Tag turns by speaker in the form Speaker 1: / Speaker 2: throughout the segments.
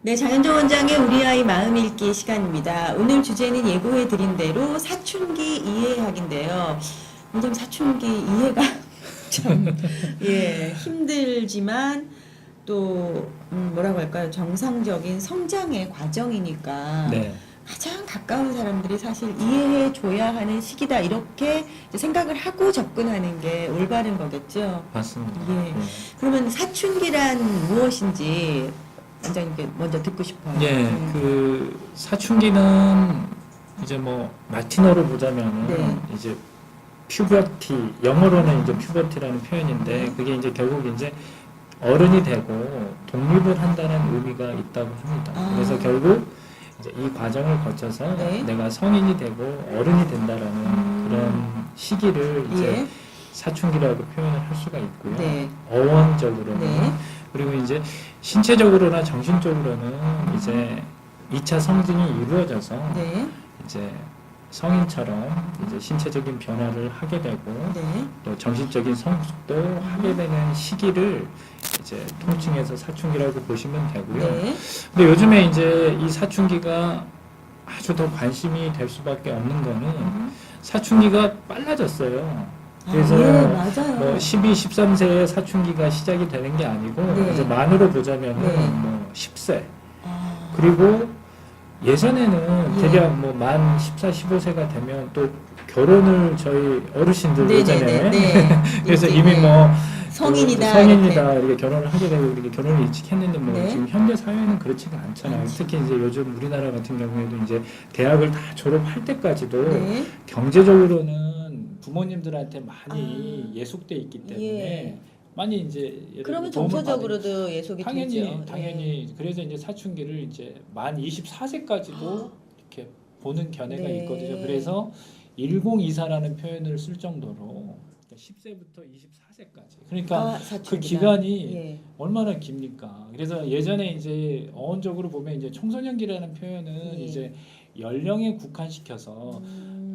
Speaker 1: 네, 장현정 원장의 우리 아이 마음 읽기 시간입니다. 오늘 주제는 예고해 드린 대로 사춘기 이해학인데요. 원장님 사춘기 이해가 참, 예, 힘들지만 또, 뭐라고 할까요? 정상적인 성장의 과정이니까
Speaker 2: 네,
Speaker 1: 가장 가까운 사람들이 사실 이해해 줘야 하는 시기다. 이렇게 이제 생각을 하고 접근하는 게 올바른 거겠죠.
Speaker 2: 맞습니다.
Speaker 1: 예. 그러면 사춘기란 무엇인지 원장님께 먼저 듣고 싶어요.
Speaker 2: 예, 그 사춘기는 이제 뭐 라틴어로 보자면은
Speaker 1: 네.
Speaker 2: 이제 퓨버티, 영어로는 이제 퓨버티라는 표현인데 그게 이제 결국 이제 어른이 되고 독립을 한다는 의미가 있다고 합니다.
Speaker 1: 아.
Speaker 2: 그래서 결국 이제 이 과정을 거쳐서
Speaker 1: 네.
Speaker 2: 내가 성인이 되고 어른이 된다라는 그런 시기를 이제
Speaker 1: 예.
Speaker 2: 사춘기라고 표현을 할 수가 있고요.
Speaker 1: 네.
Speaker 2: 어원적으로는
Speaker 1: 네.
Speaker 2: 그리고 이제 신체적으로나 정신적으로는 이제 2차 성징이 이루어져서
Speaker 1: 네.
Speaker 2: 이제 성인처럼 이제 신체적인 변화를 하게 되고
Speaker 1: 네.
Speaker 2: 또 정신적인 성숙도 하게 되는 시기를 이제 통칭해서 사춘기라고 보시면 되고요.
Speaker 1: 네.
Speaker 2: 근데 요즘에 이제 이 사춘기가 아주 더 관심이 될 수밖에 없는 거는 사춘기가 빨라졌어요. 그래서
Speaker 1: 네, 맞아요.
Speaker 2: 뭐 12, 13세에 사춘기가 시작이 되는 게 아니고
Speaker 1: 네.
Speaker 2: 이제 만으로 보자면은
Speaker 1: 네.
Speaker 2: 뭐 10세
Speaker 1: 아.
Speaker 2: 그리고 예전에는
Speaker 1: 예.
Speaker 2: 대략 뭐 만 14, 15세가 되면 또 결혼을 저희 어르신들
Speaker 1: 네네네.
Speaker 2: 예전에
Speaker 1: 네.
Speaker 2: 그래서
Speaker 1: 이제,
Speaker 2: 이미
Speaker 1: 네.
Speaker 2: 뭐
Speaker 1: 성인이다.
Speaker 2: 성인이다 이렇게 결혼을 하게 되고 이렇게 결혼을 일찍 했는데 뭐
Speaker 1: 네.
Speaker 2: 지금 현대 사회는 그렇지가 않잖아요.
Speaker 1: 그렇죠.
Speaker 2: 특히 이제 요즘 우리나라 같은 경우에도 이제 대학을 다 졸업할 때까지도
Speaker 1: 네.
Speaker 2: 경제적으로는 부모님들한테 많이 예속돼 있기 때문에
Speaker 1: 예.
Speaker 2: 많이 이제 예를
Speaker 1: 그러면
Speaker 2: 들어 도움을
Speaker 1: 정서적으로도 예속이
Speaker 2: 당연히
Speaker 1: 되죠.
Speaker 2: 당연히 그래서 이제 사춘기를 이제 만 24세까지도 이렇게 보는 견해가
Speaker 1: 네.
Speaker 2: 있거든요. 그래서 1024라는 표현을 쓸 정도로 10세부터 24세까지 그러니까 그
Speaker 1: 사춘기다.
Speaker 2: 기간이
Speaker 1: 예.
Speaker 2: 얼마나 깁니까? 그래서 예전에 이제 어원적으로 보면 이제 청소년기라는 표현은
Speaker 1: 예.
Speaker 2: 이제 연령에 국한시켜서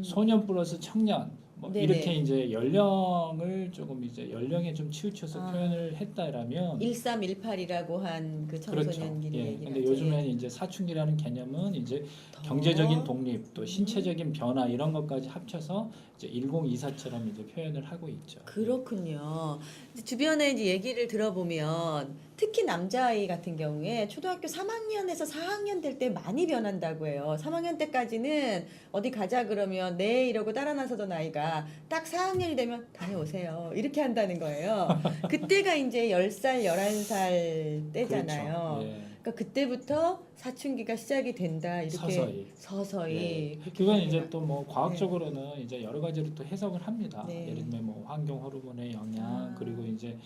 Speaker 2: 소년 플러스 청년 뭐
Speaker 1: 네네.
Speaker 2: 이렇게 이제 연령을 조금 이제 연령에 좀 치우쳐서 표현을 했다라면
Speaker 1: 1318이라고 한 그
Speaker 2: 그렇죠.
Speaker 1: 청소년기를
Speaker 2: 예.
Speaker 1: 얘기하죠.
Speaker 2: 근데 요즘에는 이제 사춘기라는 개념은 이제 경제적인 독립 또 신체적인 변화 이런 것까지 합쳐서 이제 1024처럼 이제 표현을 하고 있죠.
Speaker 1: 그렇군요. 이제 주변에 이제 얘기를 들어보면 특히 남자아이 같은 경우에 초등학교 3학년에서 4학년 될 때 많이 변한다고 해요. 3학년 때까지는 어디 가자 그러면 네 이러고 따라 나서던 아이가 딱 4학년이 되면 다녀오세요. 이렇게 한다는 거예요. 그때가 이제 10살, 11살 때잖아요.
Speaker 2: 그렇죠. 예.
Speaker 1: 그러니까 그때부터 사춘기가 시작이 된다. 이렇게
Speaker 2: 서서히. 예.
Speaker 1: 그렇게
Speaker 2: 그건
Speaker 1: 생각해봐.
Speaker 2: 이제 또 뭐 과학적으로는 이제 여러 가지로 또 해석을 합니다.
Speaker 1: 네.
Speaker 2: 예를 들면 뭐 환경 호르몬의 영향
Speaker 1: 아.
Speaker 2: 그리고 이제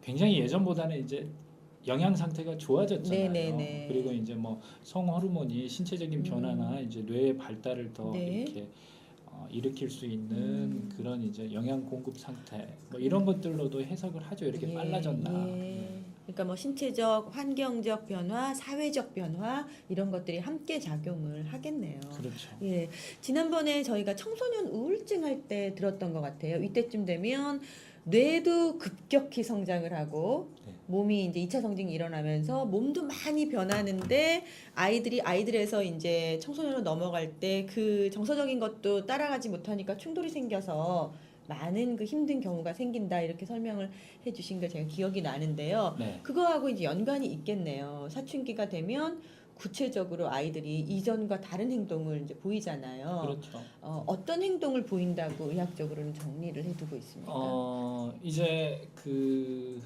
Speaker 2: 굉장히 예전보다는 이제 영양 상태가 좋아졌잖아요.
Speaker 1: 네네네.
Speaker 2: 그리고 이제 뭐 성 호르몬이 신체적인 변화나 이제 뇌의 발달을 더
Speaker 1: 네.
Speaker 2: 이렇게 일으킬 수 있는 그런 이제 영양 공급 상태 뭐 이런 것들로도 해석을 하죠. 이렇게
Speaker 1: 예,
Speaker 2: 빨라졌나.
Speaker 1: 예. 그러니까 뭐 신체적, 환경적 변화, 사회적 변화 이런 것들이 함께 작용을 하겠네요.
Speaker 2: 그렇죠.
Speaker 1: 예, 지난번에 저희가 청소년 우울증 할 때 들었던 것 같아요. 이때쯤 되면 뇌도 급격히 성장을 하고
Speaker 2: 네.
Speaker 1: 몸이 이제 2차 성징이 일어나면서 몸도 많이 변하는데 아이들에서 이제 청소년으로 넘어갈 때 그 정서적인 것도 따라가지 못하니까 충돌이 생겨서 많은 그 힘든 경우가 생긴다 이렇게 설명을 해주신 걸 제가 기억이 나는데요.
Speaker 2: 네.
Speaker 1: 그거하고 이제 연관이 있겠네요. 사춘기가 되면 구체적으로 아이들이 이전과 다른 행동을 이제 보이잖아요.
Speaker 2: 그렇죠.
Speaker 1: 어떤 행동을 보인다고 의학적으로는 정리를 해두고 있습니까?
Speaker 2: 이제 그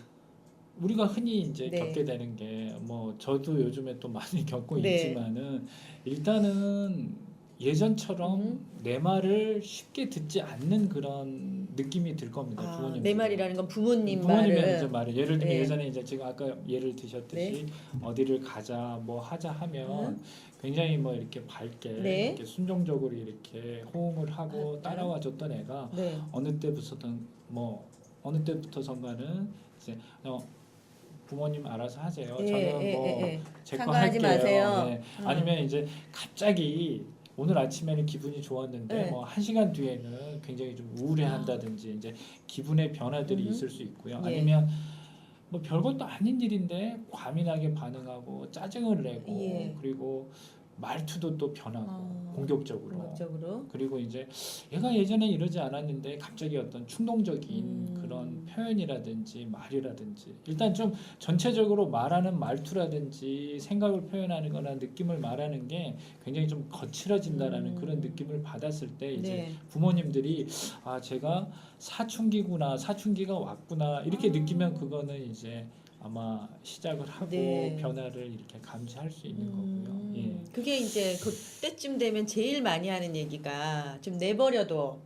Speaker 2: 우리가 흔히 이제
Speaker 1: 네.
Speaker 2: 겪게 되는 게 뭐 저도 요즘에 또 많이 겪고
Speaker 1: 네.
Speaker 2: 있지만은 일단은 예전처럼 내 말을 쉽게 듣지 않는 그런 느낌이 들 겁니다. 부모님.
Speaker 1: 내 말이라는 건 부모님
Speaker 2: 부모님의
Speaker 1: 말을.
Speaker 2: 이제 말을 예를 들면
Speaker 1: 네.
Speaker 2: 예전에 이제 지금 아까 예를 드셨듯이 어디를 가자 뭐 하자 하면 굉장히 뭐 이렇게 밝게
Speaker 1: 네.
Speaker 2: 이렇게 순종적으로 이렇게 호응을 하고 따라와 줬던 애가
Speaker 1: 네.
Speaker 2: 어느 때부터선가는 이제 부모님 알아서 하세요. 저는 뭐 제 거
Speaker 1: 상관하지
Speaker 2: 할게요.
Speaker 1: 마세요.
Speaker 2: 네. 아니면 이제 갑자기 오늘 아침에는 기분이 좋았는데
Speaker 1: 네.
Speaker 2: 뭐 1시간 뒤에는 굉장히 좀 우울해한다든지 이제 기분의 변화들이 있을 수 있고요.
Speaker 1: 예.
Speaker 2: 아니면 뭐 별것도 아닌 일인데 과민하게 반응하고 짜증을 내고
Speaker 1: 예.
Speaker 2: 그리고 말투도 또 변하고 공격적으로.
Speaker 1: 공격적으로.
Speaker 2: 그리고 이제 얘가 예전에 이러지 않았는데 갑자기 어떤 충동적인 그런 표현이라든지 말이라든지 일단 좀 전체적으로 말하는 말투라든지 생각을 표현하는 거나 느낌을 말하는 게 굉장히 좀 거칠어진다라는 그런 느낌을 받았을 때 이제
Speaker 1: 네.
Speaker 2: 부모님들이 아 제가 사춘기구나 사춘기가 왔구나 이렇게 느끼면 그거는 이제 아마 시작을 하고
Speaker 1: 네.
Speaker 2: 변화를 이렇게 감지할 수 있는 거고요. 예.
Speaker 1: 그게 이제 그때쯤 되면 제일 많이 하는 얘기가 좀 내버려둬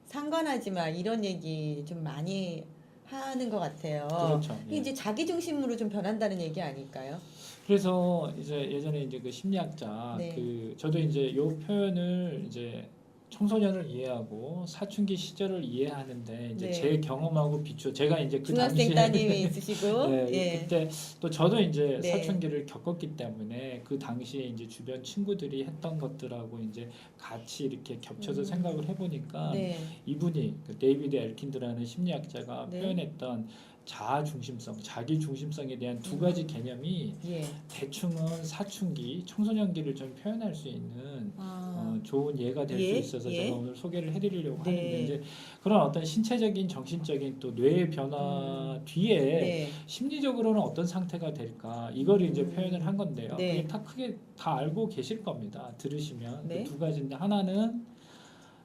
Speaker 1: 상관하지 마 이런 얘기 좀 많이 하는 것 같아요.
Speaker 2: 그렇죠.
Speaker 1: 이게
Speaker 2: 예.
Speaker 1: 이제 자기 중심으로 좀 변한다는 얘기 아닐까요?
Speaker 2: 그래서 이제 예전에 이제 그 심리학자
Speaker 1: 네.
Speaker 2: 그 저도 이제 요 표현을 이제 청소년을 이해하고 사춘기 시절을 이해하는데 이제
Speaker 1: 네.
Speaker 2: 제 경험하고 비추어 제가 이제 그
Speaker 1: 중학생
Speaker 2: 당시에
Speaker 1: 따님이 있으시고
Speaker 2: 네,
Speaker 1: 예.
Speaker 2: 그때 또 저도 이제
Speaker 1: 네.
Speaker 2: 사춘기를 겪었기 때문에 그 당시에 이제 주변 친구들이 했던 것들하고 이제 같이 이렇게 겹쳐서 생각을 해보니까
Speaker 1: 네.
Speaker 2: 이분이 그 데이비드 엘킨드라는 심리학자가
Speaker 1: 네.
Speaker 2: 표현했던 자아 중심성, 자기 중심성에 대한 두 가지 개념이
Speaker 1: 예.
Speaker 2: 대충은 사춘기, 청소년기를 좀 표현할 수 있는
Speaker 1: 아.
Speaker 2: 좋은 예가 될 수
Speaker 1: 예,
Speaker 2: 있어서
Speaker 1: 예.
Speaker 2: 제가 오늘 소개를 해드리려고
Speaker 1: 네.
Speaker 2: 하는데 이제 그런 어떤 신체적인, 정신적인 또 뇌의 변화 뒤에
Speaker 1: 네.
Speaker 2: 심리적으로는 어떤 상태가 될까 이걸 이제 표현을 한 건데요.
Speaker 1: 네.
Speaker 2: 그게 다 크게 다 알고 계실 겁니다. 들으시면
Speaker 1: 네.
Speaker 2: 그 두 가지인데 하나는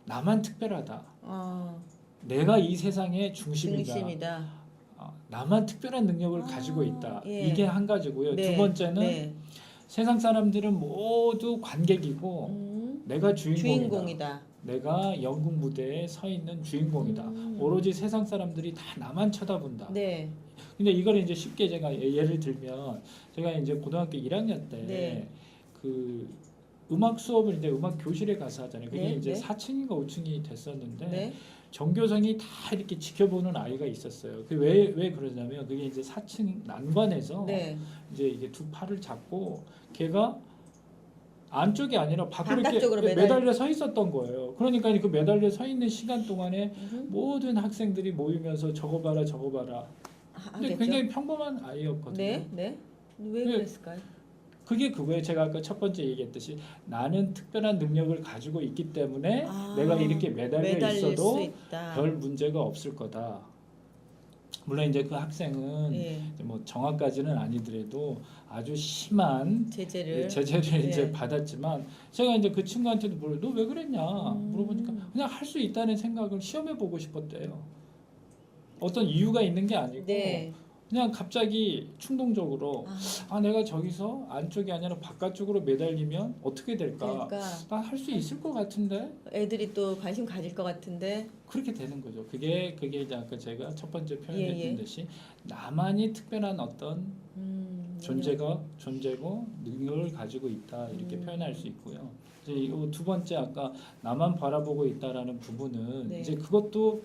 Speaker 2: 나만 특별하다.
Speaker 1: 어,
Speaker 2: 내가 이 세상의 중심이다.
Speaker 1: 중심이다.
Speaker 2: 나만 특별한 능력을
Speaker 1: 아,
Speaker 2: 가지고 있다.
Speaker 1: 예.
Speaker 2: 이게 한 가지고요.
Speaker 1: 네.
Speaker 2: 두 번째는
Speaker 1: 네.
Speaker 2: 세상 사람들은 모두 관객이고 내가
Speaker 1: 주인공이다.
Speaker 2: 내가 연극 무대에 서 있는 주인공이다. 오로지 세상 사람들이 다 나만 쳐다본다.
Speaker 1: 네.
Speaker 2: 근데 이걸 이제 쉽게 제가 예를 들면 제가 이제 고등학교 1학년 때
Speaker 1: 네.
Speaker 2: 그 음악 수업을 이제 음악 교실에 가서 하잖아요. 그게
Speaker 1: 네,
Speaker 2: 이제
Speaker 1: 네.
Speaker 2: 4층인가 5층이 됐었는데
Speaker 1: 네.
Speaker 2: 전교생이 다 이렇게 지켜보는 아이가 있었어요. 그 왜 그러냐면 그게 이제 4층 난관에서
Speaker 1: 네.
Speaker 2: 이제 이게 두 팔을 잡고 걔가 안쪽이 아니라 밖으로 이렇게
Speaker 1: 바깥쪽으로
Speaker 2: 매달려 서 있었던 거예요. 그러니까 그 매달려 서 있는 시간 동안에 모든 학생들이 모이면서 저거 봐라 저거 봐라. 근데
Speaker 1: 하겠죠.
Speaker 2: 굉장히 평범한 아이였거든요.
Speaker 1: 네. 네. 왜
Speaker 2: 네.
Speaker 1: 그랬을까요?
Speaker 2: 그게 그거예요. 제가 아까 첫 번째 얘기했듯이 나는 특별한 능력을 가지고 있기 때문에
Speaker 1: 아,
Speaker 2: 내가 이렇게 매달려
Speaker 1: 매달릴
Speaker 2: 있어도
Speaker 1: 수 있다.
Speaker 2: 별 문제가 없을 거다. 물론 이제 그 학생은
Speaker 1: 예.
Speaker 2: 뭐 정확까지는 아니더라도 아주 심한
Speaker 1: 제재를
Speaker 2: 제재를 이제
Speaker 1: 예.
Speaker 2: 받았지만 제가 이제 그 친구한테도 물어 너 왜 그랬냐 물어보니까 그냥 할 수 있다는 생각을 시험해 보고 싶었대요. 어떤 이유가 있는 게 아니고
Speaker 1: 네.
Speaker 2: 그냥 갑자기 충동적으로
Speaker 1: 아,
Speaker 2: 내가 저기서 안쪽이 아니라 바깥쪽으로 매달리면 어떻게 될까?
Speaker 1: 그러니까
Speaker 2: 나 할 수 있을 것 같은데
Speaker 1: 애들이 또 관심 가질 것 같은데.
Speaker 2: 그렇게 되는 거죠. 그게 이제 아까 제가 첫 번째 표현했던
Speaker 1: 예, 예.
Speaker 2: 듯이 나만이 특별한 어떤 존재고 능력을 가지고 있다 이렇게 표현할 수 있고요. 이제 이 두 번째 아까 나만 바라보고 있다라는 부분은
Speaker 1: 네.
Speaker 2: 이제 그것도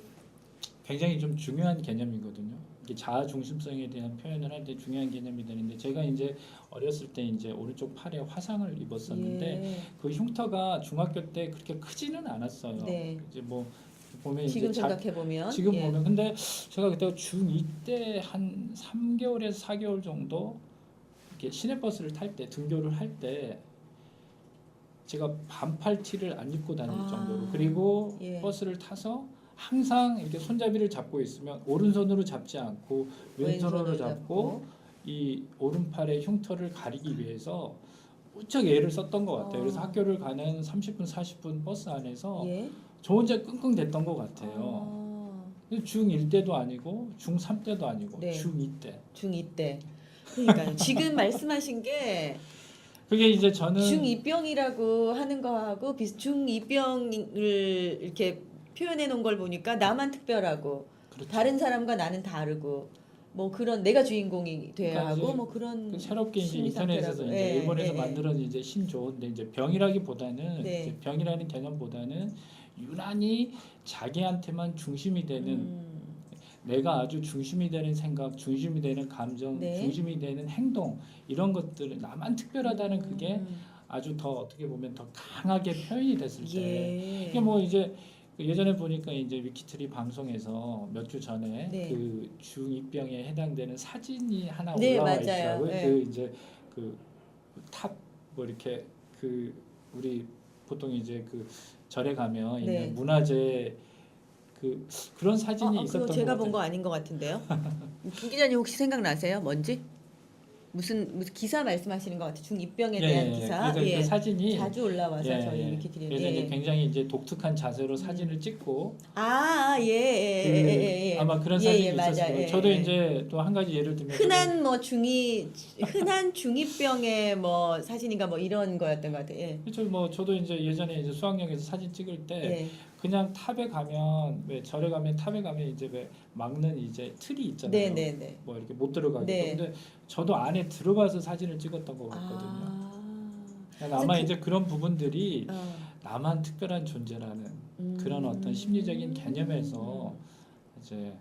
Speaker 2: 굉장히 좀 중요한 개념이거든요. 이게 자아 중심성에 대한 표현을 할 때 중요한 개념이 되는데 제가 이제 어렸을 때 이제 오른쪽 팔에 화상을 입었었는데
Speaker 1: 예.
Speaker 2: 그 흉터가 중학교 때 그렇게 크지는 않았어요.
Speaker 1: 네.
Speaker 2: 이제 뭐 보면
Speaker 1: 지금
Speaker 2: 이제
Speaker 1: 생각해 보면
Speaker 2: 지금
Speaker 1: 예.
Speaker 2: 보면 근데 제가 그때 중2 때 한 3개월에서 4개월 정도 이렇게 시내버스를 탈 때 등교를 할 때 제가 반팔 티를 안 입고 다닐 정도로 그리고
Speaker 1: 예.
Speaker 2: 버스를 타서 항상 이렇게 손잡이를 잡고 있으면 오른손으로 잡지 않고 왼손으로 잡고 이 오른팔의 흉터를 가리기 위해서 무척 애를 썼던 것 같아요. 그래서 학교를 가는 30분 40분 버스 안에서
Speaker 1: 예.
Speaker 2: 저 혼자 끙끙 댔던 것 같아요. 중1 때도 아니고 중3 때도 아니고
Speaker 1: 네.
Speaker 2: 중2 때.
Speaker 1: 중2 때. 그러니까 지금 말씀하신 게
Speaker 2: 그게 이제 저는
Speaker 1: 중2병이라고 하는 거하고 중2병을 이렇게 표현해 놓은 걸 보니까 나만 특별하고
Speaker 2: 그렇죠.
Speaker 1: 다른 사람과 나는 다르고 뭐 그런 내가 주인공이 돼야
Speaker 2: 그러니까
Speaker 1: 하고
Speaker 2: 이제
Speaker 1: 뭐 그런
Speaker 2: 새롭게 이제
Speaker 1: 심리
Speaker 2: 인터넷에서
Speaker 1: 상태라고.
Speaker 2: 이제
Speaker 1: 예,
Speaker 2: 일본에서
Speaker 1: 예,
Speaker 2: 만들어진 이제 신조어인데 이제 병이라기보다는
Speaker 1: 네.
Speaker 2: 이제 병이라는 개념보다는 유난히 자기한테만 중심이 되는 내가 아주 중심이 되는 생각, 중심이 되는 감정,
Speaker 1: 네.
Speaker 2: 중심이 되는 행동 이런 것들은 나만 특별하다는 그게 아주 더 어떻게 보면 더 강하게 표현이 됐을 때
Speaker 1: 예.
Speaker 2: 이게 뭐 이제 그 예전에 보니까 이제 위키트리 방송에서 몇 주 전에
Speaker 1: 네.
Speaker 2: 그 중2병에 해당되는 사진이 하나
Speaker 1: 네,
Speaker 2: 올라와
Speaker 1: 맞아요.
Speaker 2: 있더라고요.
Speaker 1: 네.
Speaker 2: 그 이제 그 탑 뭐 이렇게 그 우리 보통 이제 그 절에 가면
Speaker 1: 네.
Speaker 2: 있는 문화재 그런 사진이
Speaker 1: 그거
Speaker 2: 있었던
Speaker 1: 제가
Speaker 2: 것
Speaker 1: 본
Speaker 2: 같아요.
Speaker 1: 거 아닌 것 같은데요. 김 기자님 혹시 생각나세요? 뭔지? 무슨 기사 말씀하시는 것 같아요. 중2병에 대한 기사.
Speaker 2: 그래서
Speaker 1: 예.
Speaker 2: 그 사진이
Speaker 1: 자주 올라와서
Speaker 2: 예,
Speaker 1: 저희
Speaker 2: 예.
Speaker 1: 위키트리에.
Speaker 2: 그래서 이제 굉장히 이제 독특한 자세로 사진을
Speaker 1: 음.
Speaker 2: 찍고
Speaker 1: 예.
Speaker 2: 아마 그런 사진이
Speaker 1: 예,
Speaker 2: 있었을
Speaker 1: 맞아요.
Speaker 2: 거예요.
Speaker 1: 예,
Speaker 2: 저도
Speaker 1: 예.
Speaker 2: 이제 또 한 가지 예를 들면
Speaker 1: 흔한 흔한 중2병의 뭐 사진인가 뭐 이런 거였던 것 같아요. 예.
Speaker 2: 그렇죠. 뭐 저도 이제 예전에 이제 수학여행에서 사진 찍을 때
Speaker 1: 예.
Speaker 2: 그냥 탑에 가면 왜 절에 가면 탑에 가면 이제 왜 막는 이제 틀이 있잖아요.
Speaker 1: 네.
Speaker 2: 뭐 이렇게 못 들어가게.
Speaker 1: 네.
Speaker 2: 근데 저도 안에 들어가서 사진을 찍었던 것 같거든요. 그러니까 아마
Speaker 1: 그래서
Speaker 2: 이제 그런 부분들이
Speaker 1: 어.
Speaker 2: 나만 특별한 존재라는 그런 어떤 심리적인 개념에서 이제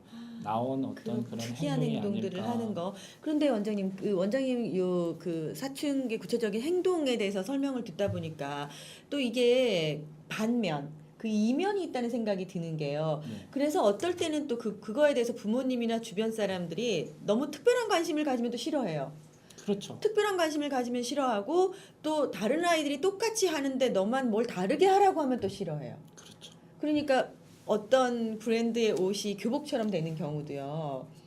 Speaker 2: 나온 어떤 그런
Speaker 1: 특이한
Speaker 2: 행동이
Speaker 1: 행동들을
Speaker 2: 아닐까.
Speaker 1: 하는 거. 그런데 원장님, 원장님 요 사춘기 구체적인 행동에 대해서 설명을 듣다 보니까 또 이게 반면 그 이면이 있다는 생각이 드는 게요.
Speaker 2: 네.
Speaker 1: 그래서 어떨 때는 또 그거에 대해서 부모님이나 주변 사람들이 너무 특별한 관심을 가지면 또 싫어해요.
Speaker 2: 그렇죠.
Speaker 1: 특별한 관심을 가지면 싫어하고 또 다른 아이들이 똑같이 하는데 너만 뭘 다르게 하라고 하면 또 싫어해요.
Speaker 2: 그렇죠.
Speaker 1: 그러니까 어떤 브랜드의 옷이 교복처럼 되는 경우도요.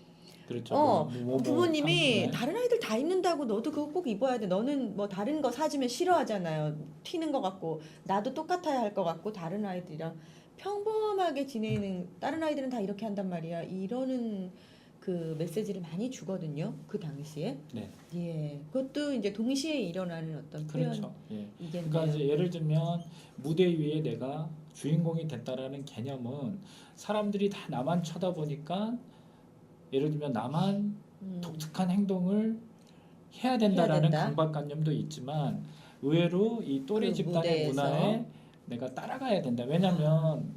Speaker 2: 그렇죠.
Speaker 1: 부모님이
Speaker 2: 상품에.
Speaker 1: 다른 아이들 다 입는다고 너도 그거 꼭 입어야 돼. 너는 뭐 다른 거 사주면 싫어하잖아요. 튀는 것 같고 나도 똑같아야 할 것 같고 다른 아이들이랑 평범하게 지내는 다른 아이들은 다 이렇게 한단 말이야. 이러는 그 메시지를 많이 주거든요. 그 당시에.
Speaker 2: 네.
Speaker 1: 예. 그것도 이제 동시에 일어나는 어떤
Speaker 2: 그렇죠. 예.
Speaker 1: 표현이겠네요.
Speaker 2: 그러니까 이제 예를 들면 무대 위에 내가 주인공이 됐다라는 개념은 사람들이 다 나만 쳐다보니까 예를 들면 나만 독특한 행동을 해야 된다라는
Speaker 1: 된다.
Speaker 2: 강박관념도 있지만 의외로 이 또래
Speaker 1: 그
Speaker 2: 집단의
Speaker 1: 무대에서.
Speaker 2: 문화에 내가 따라가야 된다. 왜냐하면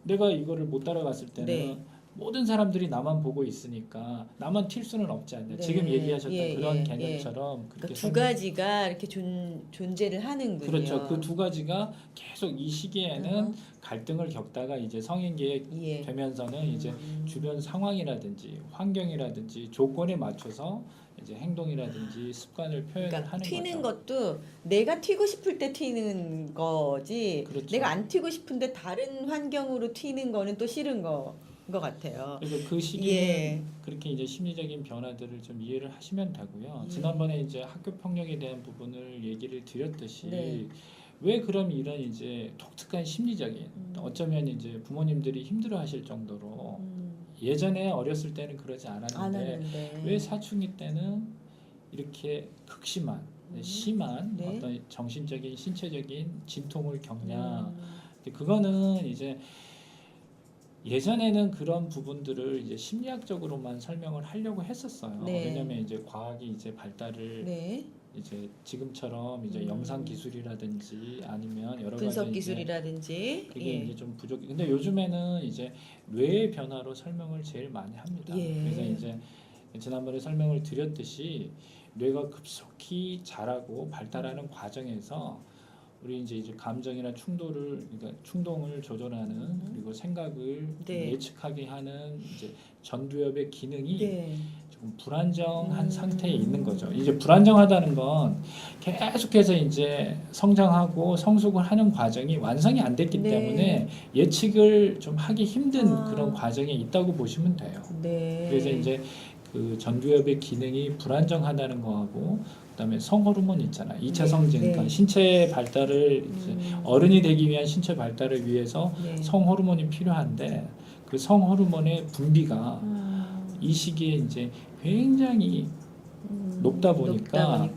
Speaker 2: 내가 이거를 못 따라갔을 때는
Speaker 1: 네.
Speaker 2: 모든 사람들이 나만 보고 있으니까 나만 튈 수는 없지 않냐.
Speaker 1: 네.
Speaker 2: 지금 얘기하셨던
Speaker 1: 예,
Speaker 2: 그런
Speaker 1: 예,
Speaker 2: 개념처럼
Speaker 1: 그러니까
Speaker 2: 그렇게
Speaker 1: 두 가지가 이렇게 존재를 하는군요.
Speaker 2: 그렇죠. 그 두 가지가 계속 이 시기에는 갈등을 겪다가 이제 성인기에
Speaker 1: 예.
Speaker 2: 되면서는 이제 주변 상황이라든지 환경이라든지 조건에 맞춰서 이제 행동이라든지 습관을 표현을
Speaker 1: 그러니까
Speaker 2: 하는
Speaker 1: 튀는
Speaker 2: 거죠.
Speaker 1: 것도 내가 튀고 싶을 때 튀는 거지.
Speaker 2: 그렇죠.
Speaker 1: 내가 안 튀고 싶은데 다른 환경으로 튀는 거는 또 싫은 것 같아요.
Speaker 2: 그래서 그 시기에
Speaker 1: 예.
Speaker 2: 그렇게 이제 심리적인 변화들을 좀 이해를 하시면 되고요.
Speaker 1: 예.
Speaker 2: 지난번에 이제 학교 폭력에 대한 부분을 얘기를 드렸듯이
Speaker 1: 네.
Speaker 2: 왜 그럼 이런 이제 독특한 심리적인 어쩌면 이제 부모님들이 힘들어하실 정도로 예전에 어렸을 때는 그러지
Speaker 1: 안
Speaker 2: 않았는데
Speaker 1: 하는데.
Speaker 2: 왜 사춘기 때는 이렇게 극심한 심한
Speaker 1: 네.
Speaker 2: 어떤 정신적인 신체적인 진통을 겪냐.
Speaker 1: 음.
Speaker 2: 근데 그거는 이제 예전에는 그런 부분들을 이제 심리학적으로만 설명을 하려고 했었어요.
Speaker 1: 네.
Speaker 2: 왜냐하면 이제 과학이 이제 발달을
Speaker 1: 네.
Speaker 2: 이제 지금처럼 이제 영상 기술이라든지 아니면 여러
Speaker 1: 분석
Speaker 2: 가지 이제
Speaker 1: 기술이라든지.
Speaker 2: 그게
Speaker 1: 예.
Speaker 2: 이제 좀 부족. 근데 요즘에는 이제 뇌의 변화로 설명을 제일 많이 합니다.
Speaker 1: 예.
Speaker 2: 그래서 이제 지난번에 설명을 드렸듯이 뇌가 급속히 자라고 발달하는 과정에서 우리 이제 감정이나 그러니까 충동을 조절하는 그리고 생각을
Speaker 1: 네.
Speaker 2: 예측하게 하는 이제 전두엽의 기능이
Speaker 1: 네.
Speaker 2: 조금 불안정한 상태에 있는 거죠. 이제 불안정하다는 건 계속해서 이제 성장하고 성숙을 하는 과정이 완성이 안 됐기
Speaker 1: 네.
Speaker 2: 때문에 예측을 좀 하기 힘든
Speaker 1: 아.
Speaker 2: 그런 과정에 있다고 보시면 돼요.
Speaker 1: 네.
Speaker 2: 그래서 이제 그 전두엽의 기능이 불안정하다는 거하고 그다음에 성호르몬 있잖아요. 2차
Speaker 1: 네.
Speaker 2: 성징,
Speaker 1: 네.
Speaker 2: 그러니까 신체 발달을 이제 어른이 되기 위한 신체 발달을 위해서
Speaker 1: 네.
Speaker 2: 성호르몬이 필요한데 그 성호르몬의 분비가
Speaker 1: 아.
Speaker 2: 이 시기에 이제 굉장히 높다 보니까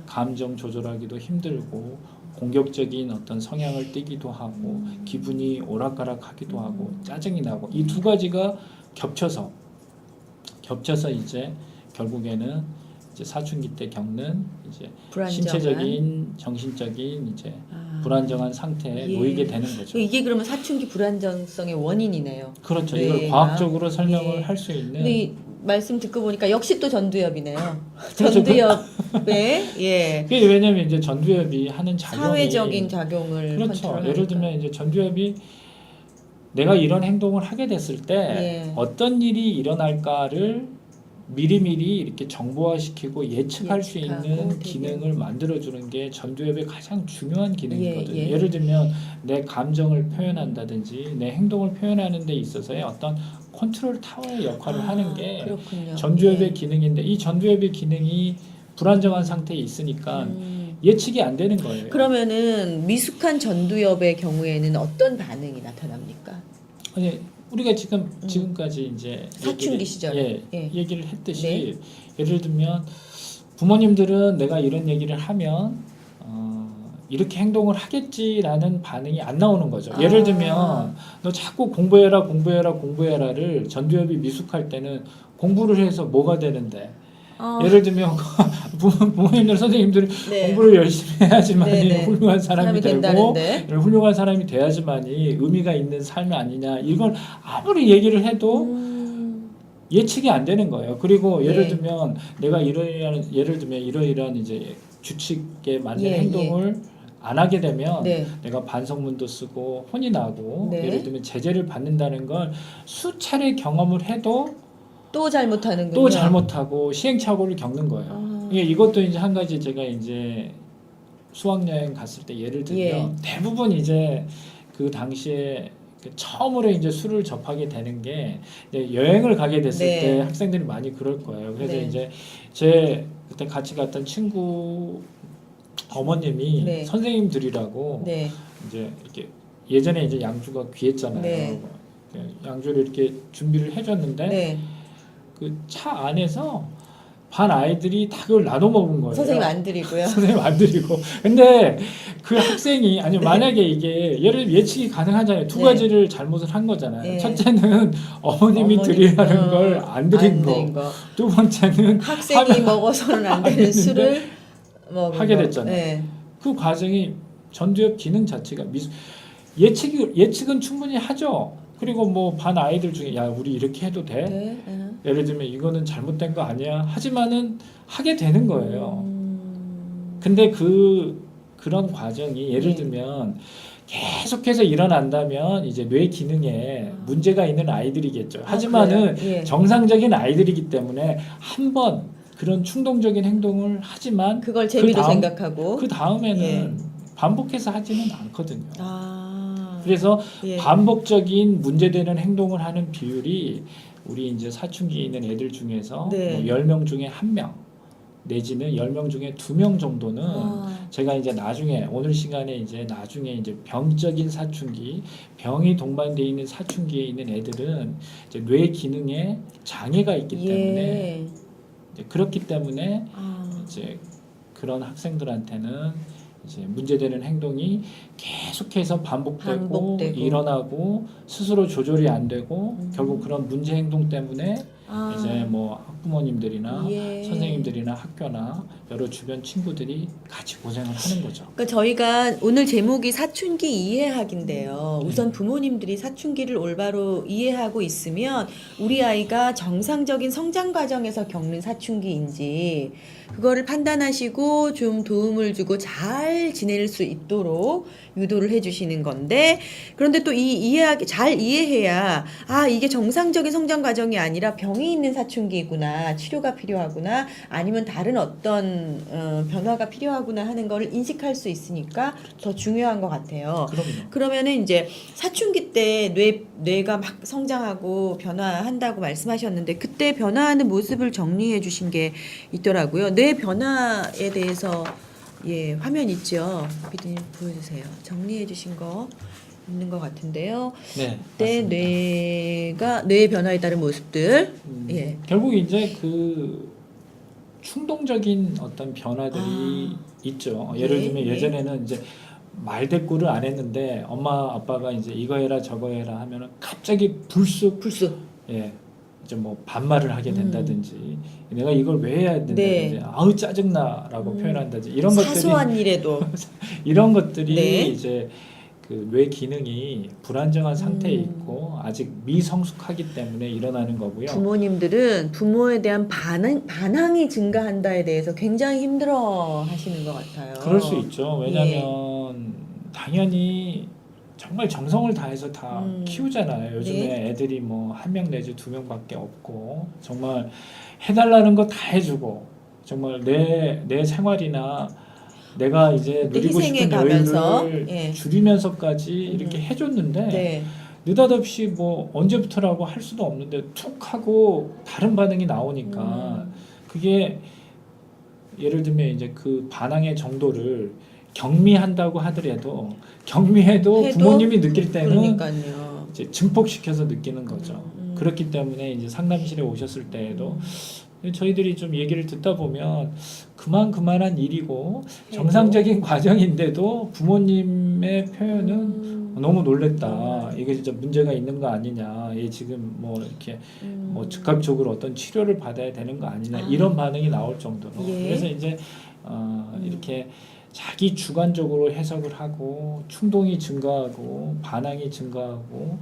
Speaker 2: 감정 조절하기도 힘들고 공격적인 어떤 성향을 띠기도 하고 기분이 오락가락하기도 하고 짜증이 나고 이 두 가지가 겹쳐서 이제 결국에는 이제 사춘기 때 겪는 이제 신체적인 정신적인 이제 불안정한 상태에
Speaker 1: 예.
Speaker 2: 놓이게 되는 거죠.
Speaker 1: 이게 그러면 사춘기 불안정성의 원인이네요.
Speaker 2: 그렇죠.
Speaker 1: 네.
Speaker 2: 이걸 과학적으로 설명을
Speaker 1: 예.
Speaker 2: 할 수 있는.
Speaker 1: 근데 이 말씀 듣고 보니까 역시 또 전두엽이네요.
Speaker 2: 그렇죠.
Speaker 1: 전두엽에 예.
Speaker 2: 그게 왜냐면 이제 전두엽이 하는 작용이
Speaker 1: 사회적인 작용을
Speaker 2: 그렇죠.
Speaker 1: 컨트롤하니까.
Speaker 2: 예를 들면 이제 전두엽이 내가 이런 행동을 하게 됐을 때
Speaker 1: 예.
Speaker 2: 어떤 일이 일어날까를 미리미리 이렇게 정보화시키고 예측할 수
Speaker 1: 예측하고
Speaker 2: 있는
Speaker 1: 되게.
Speaker 2: 기능을 만들어주는 게 전두엽의 가장 중요한 기능이거든요.
Speaker 1: 예, 예.
Speaker 2: 예를 들면 내 감정을 표현한다든지 내 행동을 표현하는 데 있어서의 어떤 컨트롤 타워의 역할을 하는 게
Speaker 1: 그렇군요.
Speaker 2: 전두엽의
Speaker 1: 예.
Speaker 2: 기능인데 이 전두엽의 기능이 불안정한 상태에 있으니까 예측이 안 되는 거예요.
Speaker 1: 그러면은 미숙한 전두엽의 경우에는 어떤 반응이 나타납니까?
Speaker 2: 아니, 우리가 지금까지 이제
Speaker 1: 사춘기
Speaker 2: 얘기를,
Speaker 1: 시절에. 예.
Speaker 2: 얘기를 했듯이
Speaker 1: 네.
Speaker 2: 예를 들면 부모님들은 내가 이런 얘기를 하면 이렇게 행동을 하겠지라는 반응이 안 나오는 거죠. 예를 들면 너 자꾸 공부해라를 전두엽이 미숙할 때는 공부를 해서 뭐가 되는데 예를 들면 부모님들 선생님들이
Speaker 1: 네.
Speaker 2: 공부를 열심히 해야지만이
Speaker 1: 네네.
Speaker 2: 훌륭한 사람이 되고
Speaker 1: 된다는데.
Speaker 2: 훌륭한 사람이 돼야지만이 의미가 있는 삶이 아니냐 이걸 아무리 얘기를 해도 예측이 안 되는 거예요. 그리고 예를
Speaker 1: 예.
Speaker 2: 들면 내가 이러이러한 이제 규칙에 맞는
Speaker 1: 예,
Speaker 2: 행동을 안 하게 되면
Speaker 1: 네.
Speaker 2: 내가 반성문도 쓰고 혼이 나고
Speaker 1: 네.
Speaker 2: 예를 들면 제재를 받는다는 걸 수차례 경험을 해도
Speaker 1: 또 잘못하는군요.
Speaker 2: 또 잘못하고 시행착오를 겪는 거예요. 이것도 이제 한 가지 제가 이제 수학여행 갔을 때 예를 들면
Speaker 1: 예.
Speaker 2: 대부분 이제 그 당시에 처음으로 이제 술을 접하게 되는 게 이제 여행을 가게 됐을
Speaker 1: 네.
Speaker 2: 때 학생들이 많이 그럴 거예요. 그래서
Speaker 1: 네.
Speaker 2: 이제 제 그때 같이 갔던 친구 어머님이
Speaker 1: 네.
Speaker 2: 선생님들이라고
Speaker 1: 네.
Speaker 2: 이제 이렇게 예전에 이제 양주가 귀했잖아요.
Speaker 1: 네.
Speaker 2: 양주를 이렇게 준비를 해줬는데
Speaker 1: 네.
Speaker 2: 그 차 안에서 반 아이들이 다 그걸 나눠 먹은 거예요.
Speaker 1: 선생님 안 드리고요.
Speaker 2: 선생님 안 드리고. 근데 그 학생이 아니 만약에 이게 예측이 가능하잖아요. 두
Speaker 1: 네.
Speaker 2: 가지를 잘못을 한 거잖아요.
Speaker 1: 네.
Speaker 2: 첫째는 어머님이 드리라는 걸 안 드린 거. 두 번째는
Speaker 1: 학생이 먹어서는 안 되는 술을 먹은
Speaker 2: 하게
Speaker 1: 거.
Speaker 2: 됐잖아요.
Speaker 1: 네.
Speaker 2: 그 과정이 전두엽 기능 자체가 예측은 충분히 하죠. 그리고 뭐 반 아이들 중에 야 우리 이렇게 해도 돼?
Speaker 1: 네.
Speaker 2: 예를 들면 이거는 잘못된 거 아니야. 하지만은 하게 되는 거예요. 근데 그런 과정이 예를
Speaker 1: 네.
Speaker 2: 들면 계속해서 일어난다면 이제 뇌 기능에 문제가 있는 아이들이겠죠. 하지만은
Speaker 1: 그래요? 예.
Speaker 2: 정상적인 아이들이기 때문에 한번 그런 충동적인 행동을 하지만
Speaker 1: 그걸 재미로
Speaker 2: 다음-
Speaker 1: 생각하고.
Speaker 2: 그 다음에는 반복해서 하지는 않거든요. 그래서
Speaker 1: 예.
Speaker 2: 반복적인 문제되는 행동을 하는 비율이 우리 이제 사춘기에 있는 애들 중에서
Speaker 1: 네.
Speaker 2: 뭐 10명 중에 1명 내지는 10명 중에 2명 정도는 제가 이제 나중에 오늘 시간에 이제 나중에 이제 병적인 사춘기, 병이 동반돼 있는 사춘기에 있는 애들은 이제 뇌 기능에 장애가 있기 때문에
Speaker 1: 예.
Speaker 2: 이제 그렇기 때문에 이제 그런 학생들한테는 이제 문제되는 행동이 계속해서 반복되고 일어나고 스스로 조절이 안 되고 결국 그런 문제 행동 때문에 이제 뭐 학부모님들이나
Speaker 1: 예.
Speaker 2: 선생님들이나 학교나 여러 주변 친구들이 같이 고생을 하는 거죠.
Speaker 1: 그러니까 저희가 오늘 제목이 사춘기 이해하기인데요. 우선 부모님들이 사춘기를 올바로 이해하고 있으면 우리 아이가 정상적인 성장 과정에서 겪는 사춘기인지 그거를 판단하시고 좀 도움을 주고 잘 지낼 수 있도록 유도를 해주시는 건데, 그런데 또 잘 이해해야 이게 정상적인 성장 과정이 아니라 병이 있는 사춘기구나, 치료가 필요하구나, 아니면 다른 어떤 변화가 필요하구나 하는 거를 인식할 수 있으니까 더 중요한 것 같아요.
Speaker 2: 그럼요.
Speaker 1: 그러면은 이제 사춘기 때 뇌가 막 성장하고 변화한다고 말씀하셨는데 그때 변화하는 모습을 정리해 주신 게 있더라고요. 뇌 변화에 대해서 화면 있죠. 비디님 보여주세요. 정리해 주신 거 있는 것 같은데요.
Speaker 2: 네.
Speaker 1: 그때
Speaker 2: 맞습니다.
Speaker 1: 뇌의 변화에 따른 모습들. 예.
Speaker 2: 결국 이제 그 충동적인 어떤 변화들이 있죠. 예를 들면 예전에는 이제 말대꾸를 안 했는데 엄마 아빠가 이제 이거 해라 저거 해라 하면은 갑자기 불쑥 이제 뭐 반말을 하게 된다든지 내가 이걸 왜 해야 된다든지 아우 짜증나라고 표현한다든지 이런
Speaker 1: 사소한 일에도
Speaker 2: 이런 것들이 이제 그 뇌 기능이 불안정한 상태에 있고 아직 미성숙하기 때문에 일어나는 거고요.
Speaker 1: 부모님들은 부모에 대한 반항이 증가한다에 대해서 굉장히 힘들어 하시는 것 같아요.
Speaker 2: 그럴 수 있죠. 왜냐하면 당연히 정말 정성을 다해서 다 키우잖아요. 요즘에
Speaker 1: 네.
Speaker 2: 애들이 뭐 한 명 내지 두 명밖에 없고 정말 해달라는 거 다 해주고 정말 내 생활이나 내가 이제
Speaker 1: 그때
Speaker 2: 누리고
Speaker 1: 희생해
Speaker 2: 싶은
Speaker 1: 가면서
Speaker 2: 여유를
Speaker 1: 예.
Speaker 2: 줄이면서까지 이렇게 해줬는데
Speaker 1: 네.
Speaker 2: 느닷없이 뭐 언제부터라고 할 수도 없는데 툭 하고 다른 반응이 나오니까 그게 예를 들면 이제 그 반항의 정도를 경미한다고 하더라도 경미해도
Speaker 1: 해도
Speaker 2: 부모님이 느낄 때는
Speaker 1: 그러니까요.
Speaker 2: 이제 증폭시켜서 느끼는 거죠. 그렇기 때문에 이제 상담실에 오셨을 때에도 저희들이 좀 얘기를 듣다 보면 그만한 일이고 정상적인 과정인데도 부모님의 표현은 너무 놀랬다. 이게 진짜 문제가 있는 거 아니냐. 얘 지금 뭐 이렇게 뭐 즉각적으로 어떤 치료를 받아야 되는 거 아니냐. 이런 반응이 나올 정도로.
Speaker 1: 예.
Speaker 2: 그래서 이제 이렇게 자기 주관적으로 해석을 하고 충동이 증가하고 반항이 증가하고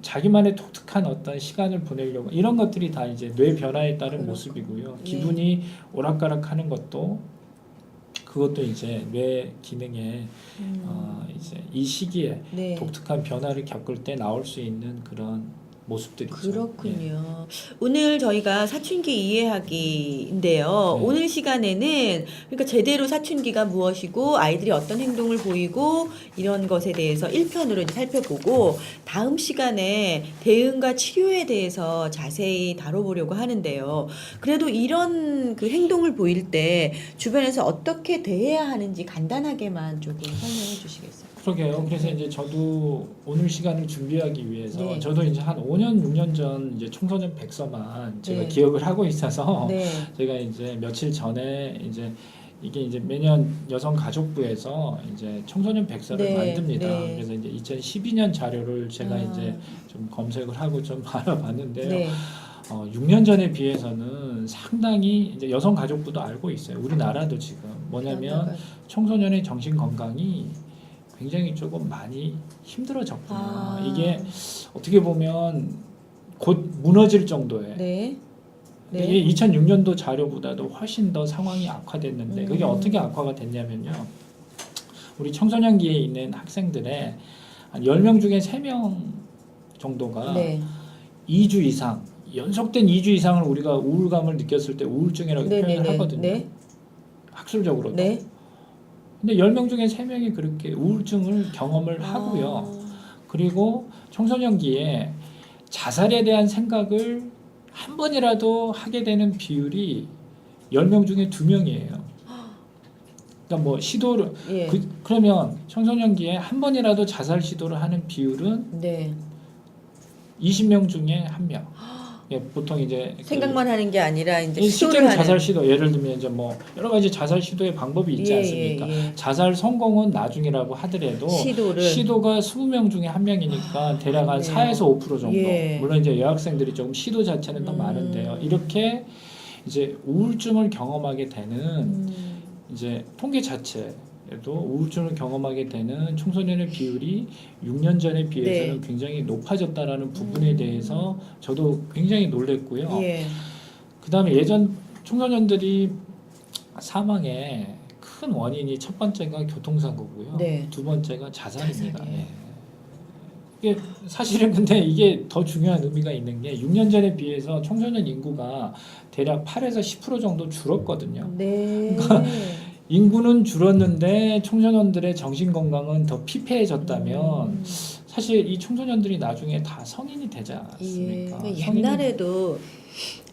Speaker 2: 자기만의 독특한 어떤 시간을 보내려고 이런 것들이 다 이제 뇌 변화에 따른 모습이고요. 기분이 오락가락하는 것도 그것도 이제 뇌 기능에 이제 이 시기에
Speaker 1: 네.
Speaker 2: 독특한 변화를 겪을 때 나올 수 있는 그런 모습들이죠.
Speaker 1: 그렇군요. 오늘 저희가 사춘기 이해하기인데요.
Speaker 2: 네.
Speaker 1: 오늘 시간에는 그러니까 제대로 사춘기가 무엇이고 아이들이 어떤 행동을 보이고 이런 것에 대해서 1편으로 이제 살펴보고 다음 시간에 대응과 치료에 대해서 자세히 다뤄보려고 하는데요. 그래도 이런 그 행동을 보일 때 주변에서 어떻게 대해야 하는지 간단하게만 조금 설명해 주시겠어요?
Speaker 2: 그러게요. 그래서 이제 저도 오늘 시간을 준비하기 위해서
Speaker 1: 네.
Speaker 2: 저도 이제 한 5년, 6년 전 이제 청소년 백서만 제가
Speaker 1: 네.
Speaker 2: 기억을 하고 있어서
Speaker 1: 네.
Speaker 2: 제가 이제 며칠 전에 이제 이게 이제 매년 여성가족부에서 이제 청소년 백서를
Speaker 1: 네.
Speaker 2: 만듭니다.
Speaker 1: 네.
Speaker 2: 그래서 이제 2012년 자료를 제가 이제 좀 검색을 하고 좀 알아봤는데요.
Speaker 1: 네.
Speaker 2: 6년 전에 비해서는 상당히 이제 여성가족부도 알고 있어요. 우리나라도 지금 뭐냐면 청소년의 정신 건강이 굉장히 조금 많이 힘들어졌구나. 이게 어떻게 보면 곧 무너질 정도의.
Speaker 1: 네.
Speaker 2: 이게 2006년도 자료보다도 훨씬 더 상황이 악화됐는데 그게 어떻게 악화가 됐냐면요. 우리 청소년기에 있는 학생들의 한 10명 중에 3명 정도가
Speaker 1: 네.
Speaker 2: 2주 이상 연속된 2주 이상을 우리가 우울감을 느꼈을 때 우울증이라고 표현을 하거든요.
Speaker 1: 네.
Speaker 2: 학술적으로도.
Speaker 1: 네.
Speaker 2: 근데 10명 중에 3명이 그렇게 우울증을 경험을 하고요. 그리고 청소년기에 자살에 대한 생각을 한 번이라도 하게 되는 비율이 10명 중에 2명이에요. 그러니까 뭐 시도를
Speaker 1: 예.
Speaker 2: 그러면 청소년기에 한 번이라도 자살 시도를 하는 비율은
Speaker 1: 네.
Speaker 2: 20명 중에 1명. 예, 보통 이제
Speaker 1: 생각만 하는 게 아니라 이제
Speaker 2: 실제로
Speaker 1: 시도를
Speaker 2: 자살
Speaker 1: 하는.
Speaker 2: 시도 예를 들면 이제 뭐 여러 가지 자살 시도의 방법이 있지 않습니까? 자살 성공은 나중이라고 하더라도 시도가 20명 중에 1명이니까 대략 한 4에서 5% 정도. 물론 이제 여학생들이 조금 시도 자체는 더 많은데요. 이렇게 이제 우울증을 경험하게 되는 이제 통계 자체에도 우울증을 경험하게 되는 청소년의 비율이 6년 전에 비해서는 굉장히 높아졌다라는 부분에 대해서 저도 굉장히 놀랬고요. 그다음에 예전 청소년들이 사망의 큰 원인이 첫 번째가 교통사고고요. 두 번째가 자살입니다. 예. 이게 사실은 근데 이게 더 중요한 의미가 있는 게 6년 전에 비해서 청소년 인구가 대략 8에서 10% 정도 줄었거든요. 그러니까 인구는 줄었는데 청소년들의 정신 건강은 더 피폐해졌다면 사실 이 청소년들이 나중에 다 성인이 되지 않았습니까?
Speaker 1: 옛날에도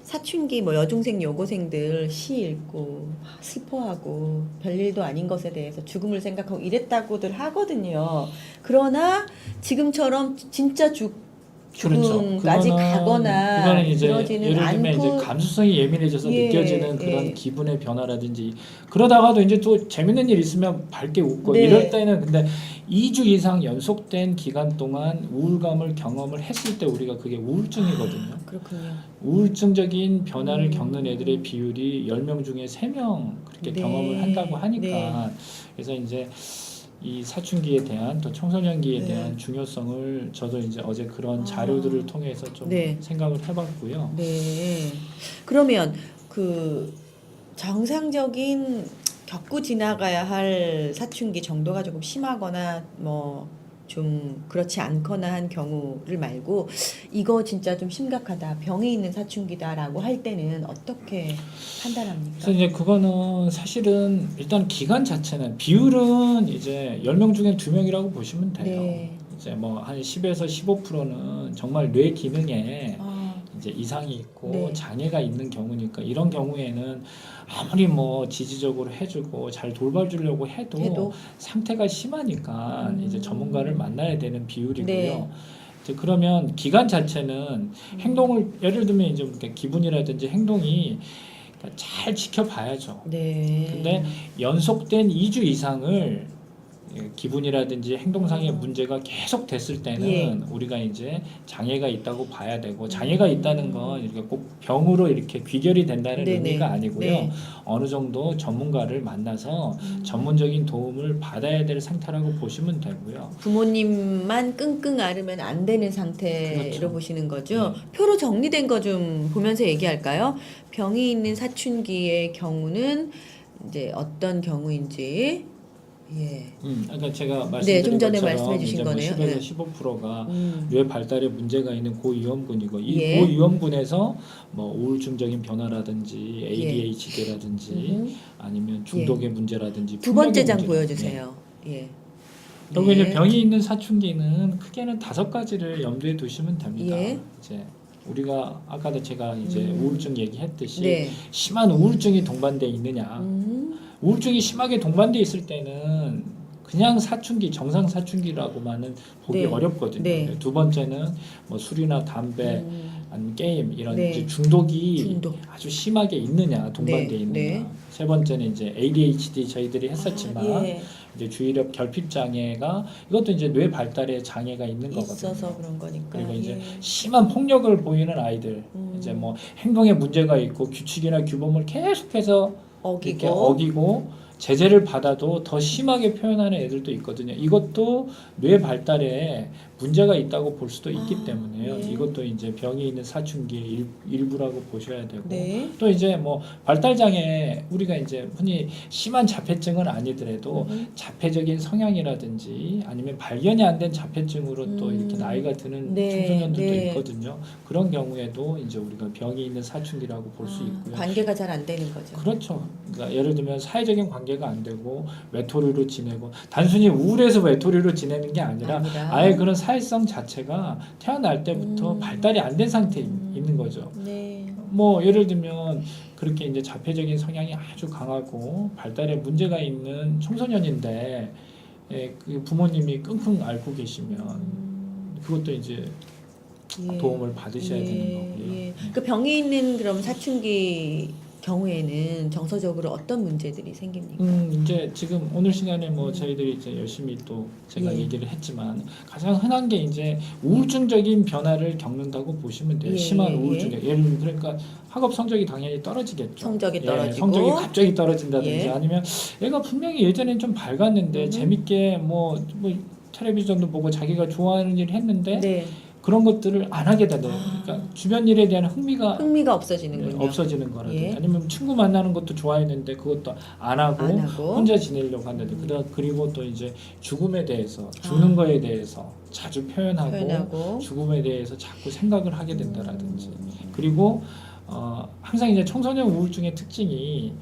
Speaker 1: 사춘기 뭐 여중생 여고생들 시 읽고 슬퍼하고 별일도 아닌 것에 대해서 죽음을 생각하고 이랬다고들 하거든요. 그러나 지금처럼 진짜 죽음까지 가거나
Speaker 2: 그거는 이제
Speaker 1: 그러지는
Speaker 2: 예를 들면 이제
Speaker 1: 않고
Speaker 2: 감수성이 예민해져서 느껴지는 그런 기분의 변화라든지 그러다가도 이제 또 재밌는 일 있으면 밝게 웃고 이럴 때는 근데 2주 이상 연속된 기간 동안 우울감을 경험을 했을 때 우리가 그게 우울증이거든요.
Speaker 1: 그렇군요.
Speaker 2: 우울증적인 변화를 겪는 애들의 비율이 10명 중에 3명 그렇게 경험을 한다고 하니까 그래서 이제 이 사춘기에 대한 또 청소년기에 대한 중요성을 저도 이제 어제 그런 자료들을 통해서 좀 생각을 해봤고요.
Speaker 1: 그러면 그 정상적인 겪고 지나가야 할 사춘기 정도가 조금 심하거나 뭐 좀 그렇지 않거나 한 경우를 말고 이거 진짜 좀 심각하다, 병이 있는 사춘기다라고 할 때는 어떻게 판단합니까?
Speaker 2: 그래서 이제 그거는 사실은 일단 기간 자체는 비율은 이제 10명 중에 2명이라고 보시면 돼요.
Speaker 1: 네.
Speaker 2: 이제 뭐 한 10에서 15%는 정말 뇌 기능에
Speaker 1: 아,
Speaker 2: 이제 이상이 있고
Speaker 1: 네.
Speaker 2: 장애가 있는 경우니까 이런 경우에는 아무리 뭐 지지적으로 해주고 잘 돌봐주려고 해도 상태가 심하니까 이제 전문가를 만나야 되는 비율이고요.
Speaker 1: 네.
Speaker 2: 이제 그러면 기간 자체는 행동을 예를 들면 이제 이렇게 기분이라든지 행동이 잘 지켜봐야죠.
Speaker 1: 네.
Speaker 2: 근데 연속된 2주 이상을 기분이라든지 행동상의 문제가 계속 됐을 때는
Speaker 1: 예.
Speaker 2: 우리가 이제 장애가 있다고 봐야 되고, 장애가 있다는 건 이렇게 꼭 병으로 이렇게 귀결이 된다는
Speaker 1: 네네.
Speaker 2: 의미가 아니고요.
Speaker 1: 네.
Speaker 2: 어느 정도 전문가를 만나서 전문적인 도움을 받아야 될 상태라고 보시면 되고요.
Speaker 1: 부모님만 끙끙 앓으면 안 되는 상태로
Speaker 2: 그렇죠.
Speaker 1: 보시는 거죠.
Speaker 2: 네.
Speaker 1: 표로 정리된 거 좀 보면서 얘기할까요? 병이 있는 사춘기의 경우는 이제 어떤 경우인지. 예.
Speaker 2: 그러니까 제가
Speaker 1: 네,
Speaker 2: 말씀드린
Speaker 1: 좀 전에
Speaker 2: 것처럼
Speaker 1: 말씀해 주신
Speaker 2: 이제 뭐
Speaker 1: 거네요.
Speaker 2: 10에서
Speaker 1: 네.
Speaker 2: 15%가
Speaker 1: 음.
Speaker 2: 뇌 발달에 문제가 있는 고위험군이고 이
Speaker 1: 예.
Speaker 2: 고위험군에서 뭐 우울증적인 변화라든지 ADHD라든지
Speaker 1: 음흠.
Speaker 2: 아니면 중독의 문제라든지
Speaker 1: 두 번째
Speaker 2: 폭력의
Speaker 1: 장
Speaker 2: 문제.
Speaker 1: 보여주세요. 예.
Speaker 2: 그리고
Speaker 1: 네.
Speaker 2: 이제 병이 있는 사춘기는 크게는 5가지를 염두에 두시면 됩니다.
Speaker 1: 예.
Speaker 2: 이제 우리가 아까도 제가 이제 우울증 얘기했듯이
Speaker 1: 네.
Speaker 2: 심한 우울증이 동반돼 있느냐. 우울증이 심하게 동반돼 있을 때는 그냥 사춘기, 정상 사춘기라고만은 보기
Speaker 1: 네.
Speaker 2: 어렵거든요.
Speaker 1: 네.
Speaker 2: 두 번째는 뭐 술이나 담배, 아니면 게임 이런
Speaker 1: 네.
Speaker 2: 이제 중독이
Speaker 1: 중독.
Speaker 2: 아주 심하게 있느냐, 동반돼
Speaker 1: 네.
Speaker 2: 있느냐.
Speaker 1: 네.
Speaker 2: 세 번째는 이제 ADHD 저희들이 했었지만
Speaker 1: 예.
Speaker 2: 이제 주의력 결핍 장애가 이것도 이제 뇌 발달에 장애가 있는 거거든요.
Speaker 1: 있어서 그런 거니까.
Speaker 2: 그리고 이제
Speaker 1: 예.
Speaker 2: 심한 폭력을 보이는 아이들, 이제 뭐 행동에 문제가 있고 규칙이나 규범을 계속해서 이렇게 어기고 제재를 받아도 더 심하게 표현하는 애들도 있거든요. 이것도 뇌 발달에 문제가 있다고 볼 수도 있기 때문에요.
Speaker 1: 네.
Speaker 2: 이것도 이제 병이 있는 사춘기 일부라고 보셔야 되고
Speaker 1: 네.
Speaker 2: 또 이제 뭐 발달 장애 우리가 이제 흔히 심한 자폐증은 아니더라도 자폐적인 성향이라든지 아니면 발견이 안 된 자폐증으로 또 이렇게 나이가 드는
Speaker 1: 네.
Speaker 2: 청소년들도
Speaker 1: 네.
Speaker 2: 있거든요. 그런 경우에도 이제 우리가 병이 있는 사춘기라고 볼 수 있고요.
Speaker 1: 관계가 잘 안 되는 거죠.
Speaker 2: 그렇죠. 그러니까 예를 들면 사회적인 관계가 안 되고 외톨이로 지내고 단순히 우울해서 외톨이로 지내는 게 아니라 아예 그런 사회성 자체가 태어날 때부터 발달이 안 된 상태에 있는 거죠.
Speaker 1: 네.
Speaker 2: 뭐 예를 들면 그렇게 이제 자폐적인 성향이 아주 강하고 발달에 문제가 있는 청소년인데 그 부모님이 끙끙 앓고 계시면 그것도 이제
Speaker 1: 예.
Speaker 2: 도움을 받으셔야 되는
Speaker 1: 예.
Speaker 2: 거고요.
Speaker 1: 예. 그 병이 있는 그럼 사춘기 경우에는 정서적으로 어떤 문제들이 생깁니까?
Speaker 2: 이제 지금 오늘 시간에 뭐 저희들이 이제 열심히 또 제가
Speaker 1: 예.
Speaker 2: 얘기를 했지만 가장 흔한 게 이제 우울증적인 변화를 겪는다고 보시면 돼요.
Speaker 1: 예,
Speaker 2: 심한
Speaker 1: 예,
Speaker 2: 우울증. 예를 들면 그러니까 학업 성적이 당연히 떨어지겠죠.
Speaker 1: 성적이
Speaker 2: 예,
Speaker 1: 떨어지고
Speaker 2: 성적이 갑자기 떨어진다든지
Speaker 1: 예.
Speaker 2: 아니면 얘가 분명히 예전엔 좀 밝았는데 재밌게 뭐 텔레비전도 보고 자기가 좋아하는 일을 했는데
Speaker 1: 네.
Speaker 2: 그런 것들을 안 하게 되는 그러니까 주변 일에 대한 흥미가
Speaker 1: 없어지는군요.
Speaker 2: 없어지는 거라든지
Speaker 1: 예.
Speaker 2: 아니면 친구 만나는 것도 좋아했는데 그것도 안 하고 혼자 지내려고 한다든지 그리고 또 이제 죽음에 대해서 죽는 거에 대해서 자주 표현하고 죽음에 대해서 자꾸 생각을 하게 된다라든지 그리고 항상 이제 청소년 우울증의 특징이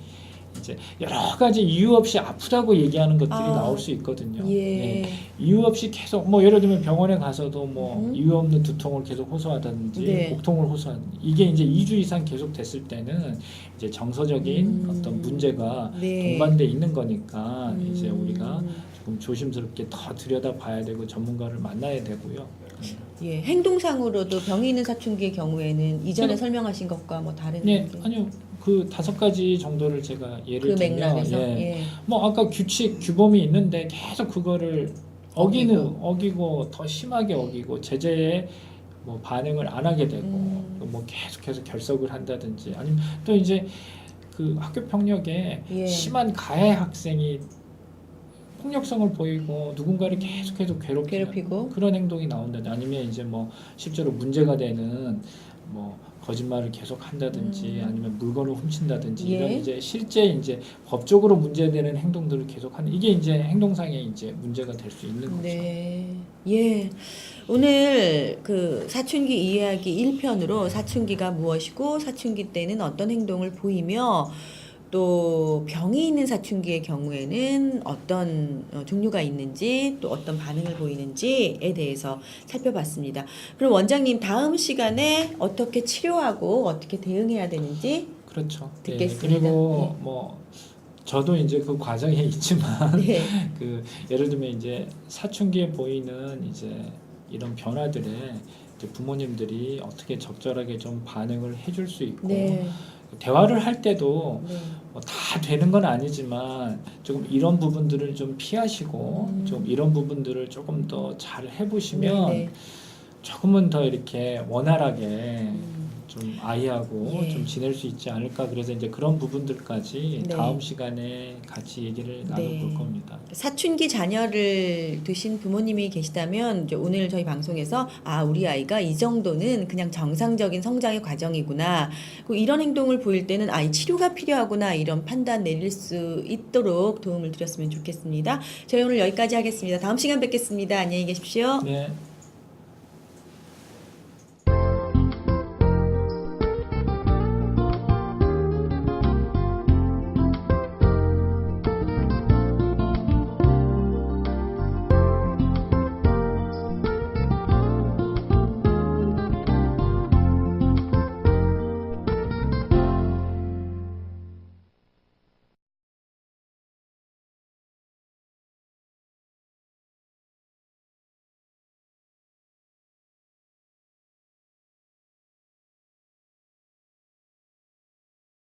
Speaker 2: 이제 여러 가지 이유 없이 아프다고 얘기하는 것들이 나올 수 있거든요.
Speaker 1: 예.
Speaker 2: 이유 없이 계속 뭐 예를 들면 병원에 가서도 뭐 이유 없는 두통을 계속 호소하다든지
Speaker 1: 네.
Speaker 2: 복통을 호소하든지 이게 이제 2주 이상 계속 됐을 때는 이제 정서적인 어떤 문제가 동반돼 있는 거니까 이제 우리가 조금 조심스럽게 더 들여다봐야 되고 전문가를 만나야 되고요.
Speaker 1: 예, 행동상으로도 병이 있는 사춘기의 경우에는 이전에 설명하신 것과 뭐 다른
Speaker 2: 네, 아니요. 그 5가지 정도를 제가 예를
Speaker 1: 그
Speaker 2: 들면
Speaker 1: 맥락에서
Speaker 2: 뭐 아까 규칙 규범이 있는데 계속 그거를 어기고 더 심하게 어기고 제재에 뭐 반응을 안 하게 되고 뭐 계속해서 결석을 한다든지 아니면 또 이제 그 학교 폭력에 심한 가해 학생이 폭력성을 보이고 누군가를 계속해서 괴롭히고 그런 행동이 나온다든지 아니면 이제 뭐 실제로 문제가 되는 뭐 거짓말을 계속 한다든지 아니면 물건을 훔친다든지 이런 이제 실제 이제 법적으로 문제되는 행동들을 계속 하는 이게 이제 행동상의 이제 문제가 될 수 있는 거죠.
Speaker 1: 네. 예. 오늘 그 사춘기 이야기 1편으로 사춘기가 무엇이고 사춘기 때는 어떤 행동을 보이며 또 병이 있는 사춘기의 경우에는 어떤 종류가 있는지 또 어떤 반응을 보이는지에 대해서 살펴봤습니다. 그럼 원장님 다음 시간에 어떻게 치료하고 어떻게 대응해야 되는지
Speaker 2: 그렇죠.
Speaker 1: 듣겠습니다.
Speaker 2: 그리고 뭐 저도 이제 그 과정에 있지만
Speaker 1: 네.
Speaker 2: 그 예를 들면 이제 사춘기에 보이는 이제 이런 변화들에 이제 부모님들이 어떻게 적절하게 좀 반응을 해줄 수 있고
Speaker 1: 네.
Speaker 2: 대화를 할 때도
Speaker 1: 네.
Speaker 2: 다 되는 건 아니지만 조금 이런 부분들을 좀 피하시고 좀 이런 부분들을 조금 더 잘 해보시면
Speaker 1: 네.
Speaker 2: 조금은 더 이렇게 원활하게
Speaker 1: 음.
Speaker 2: 좀 아이하고
Speaker 1: 예.
Speaker 2: 좀 지낼 수 있지 않을까. 그래서 이제 그런 부분들까지
Speaker 1: 네.
Speaker 2: 다음 시간에 같이 얘기를 나눠볼 겁니다.
Speaker 1: 사춘기 자녀를 두신 부모님이 계시다면 이제 오늘 저희 방송에서 우리 아이가 이 정도는 그냥 정상적인 성장의 과정이구나. 그리고 이런 행동을 보일 때는 이 치료가 필요하구나. 이런 판단 내릴 수 있도록 도움을 드렸으면 좋겠습니다. 저희 오늘 여기까지 하겠습니다. 다음 시간 뵙겠습니다. 안녕히 계십시오.
Speaker 2: 네.